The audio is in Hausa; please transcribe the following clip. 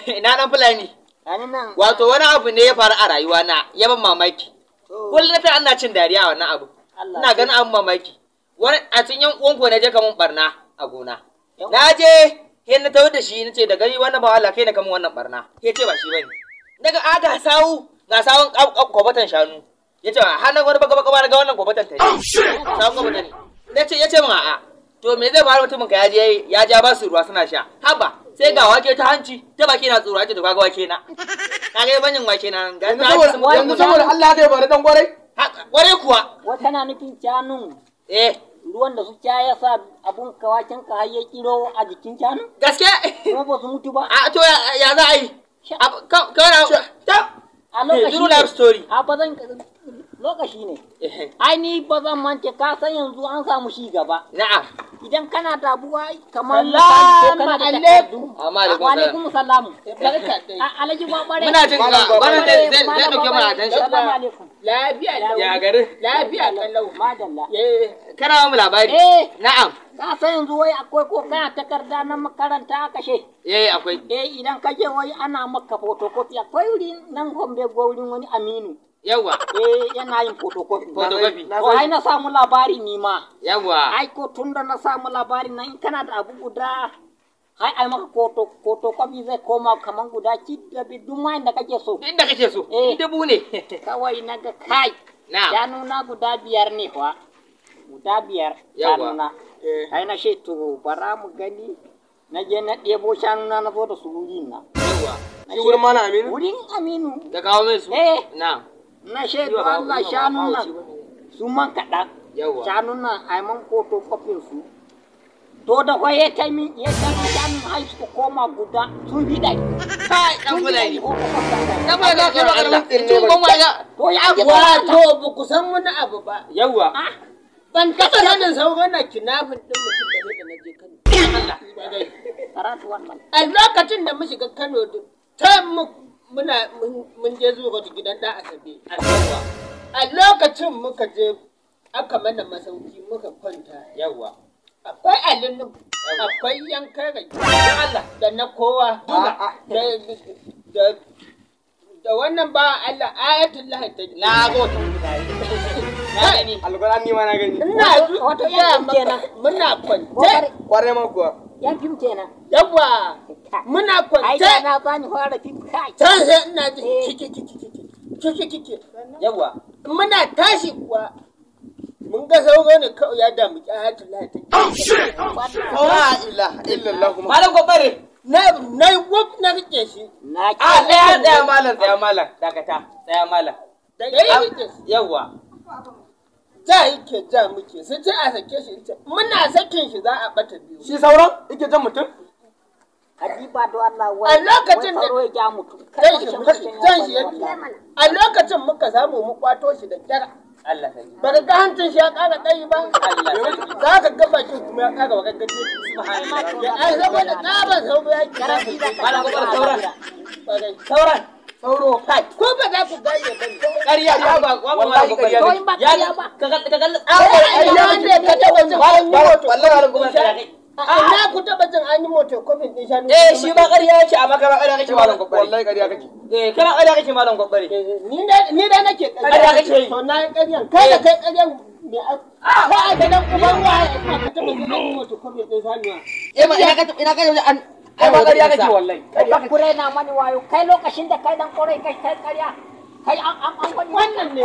Ina nan Fulani. Wato wani abu ne ya faru a rayuwa na ya ban mamaki. Kullum ta ana cin dariya wannan abu. Ina ganin abun mamaki. Wani a cikin yan uwanku na je kamun barna a gona. Na je he na tawo da shi nace da gari wannan ba Allah kai ne kamun wannan barna. He ce ba shi bane. Daga aga sawu ga sawun kwabatan shanu. Yace har na wani baka ba ga wannan kwabatan ta ne. Sawun kwabatan ne. Yace min a'a. To me zai faru mutumin ka ya ja ba su ruwa suna sha. Haba sai ga wake ta hanci ta baki na tsoro ake to kaga wake na. Kaga banyin wake na ga yanzu saboda Allah zai bari dan gwarai. Gwarai kuwa. Wata na nufin canun. Ruwan da su ya sa abun kawakin ka har ya kiro a jikin canun? Gaske? Kuma ba su mutu ba. A to ya za a yi? A lokaci life story. A ba zan lokaci ne. Ai ni ba zan mance ka san yanzu an samu shi gaba. Na'am. Idan kana da abuwa kamar Salamu alaikum. Alaikum. Wa alaikum salamu. Alhaji babare. Muna jin ka. Bana zai dauke mana attention. Assalamu alaikum. Lafiya ya gari. Lafiya kallau. Madalla. Kana mu labari. Na'am. Ka san yanzu wai akwai ko kana takarda na makaranta kashe. Akwai. Idan ka je wai ana maka photocopy akwai wuri nan Gombe wurin wani Aminu. Yawa. Yana yin photocopy. Photocopy. To ai na samu labari ni ma. Yawa. Ai ko tunda na samu labari nan in kana da abu guda ai maka photocopy zai koma kaman guda da duk ma inda kake so. Inda kake so. Dubu ne. Kawai naga kai. Ya nuna guda 5 ne kuwa. Guda 5 ya nuna. Ai na ce to bara mu gani. Na je na ɗebo shanuna na zo da su wurin na. Yawa. Shi wurin mana Aminu? Wurin Aminu. Da kawo mai su? Na. Na ce to Allah shanun nan su man kaɗan. Yawa. Shanun nan ai man photocopy su. To da kwa ya ta min ya ta shanun hai su koma guda sun bi dai. Kai dan Fulani. Dan Fulani ka ba Allah. To ya ji to ba ku san wani abu ba. Yawa. Ban taɓa sanin sauran na kinafin ɗin mutum da da na je Kano. karatu wannan. A lokacin da mu shiga Kano ta mun je zuwa gidan da Asabe. A lokacin muka je aka mana masauki muka kwanta. Yawa. Akwai alinu, akwai yankan rai. Allah da na kowa. Da wannan ba Allah ayatul lahi ta na gode. Na gani. Alquran ni ma na gani. Ina Wato yan kenan. muna kwance. Kware ma kuwa. Yan fim kenan. Yawa muna Ai kwance. da na bani fara fim kai. Can sai ina ji kiki. Yawa. Muna tashi kuwa mun ga sauro ne kawai ya damu ayatul lahi ta. La ilaha illallah. Malam Gobare. Na wuf na rike shi. Na ki. Tsaya malam. Dakata. Tsaya malam. Da yayi rike shi. Yawa. Ja yake ja muke sai ce a sake shi ita. Muna sakin shi za a bata biyu. Shi sauran yake jan mutum? Adiba do Allah wai. A lokacin da ya ja mutu. Jan shi yake. A lokacin muka samu mu kwato shi da kyar. Allah sai. Ba ga hancin shi ya ƙara tsayi ba. Allah. Za ka ga bakin kuma ya ƙara wakakkace. Ya ai saboda tsaban sauro ya Garanti da Malam Gobare sauran. Sauro. Kai, ko ba za ku gane ba. ƙarya ba Wallahi ƙarya To ne. in ba kariya ba. ka kalli Ai ne ka taba jin an yi moto. Wallahi Malam Gobare. Ina ku taba jin an yi moto kofin din shanu. shi ba ƙarya yake amma kana ƙarya kake Malam Gobare. Wallahi ƙarya kake. Kana ƙarya kake Malam Gobare. Ni da nake Ƙarya kake yi. To na yi ƙaryan. Kai da kai ƙaryan me a ba a ganin uban wa ka taba jin an yi moto kofin din shanu. Ina ka an Kai ma ƙarya kake wallahi. Kai kure na mani wayo. Kai lokacin da kai dan kore kai ƙarya. Kai an Wannan ne.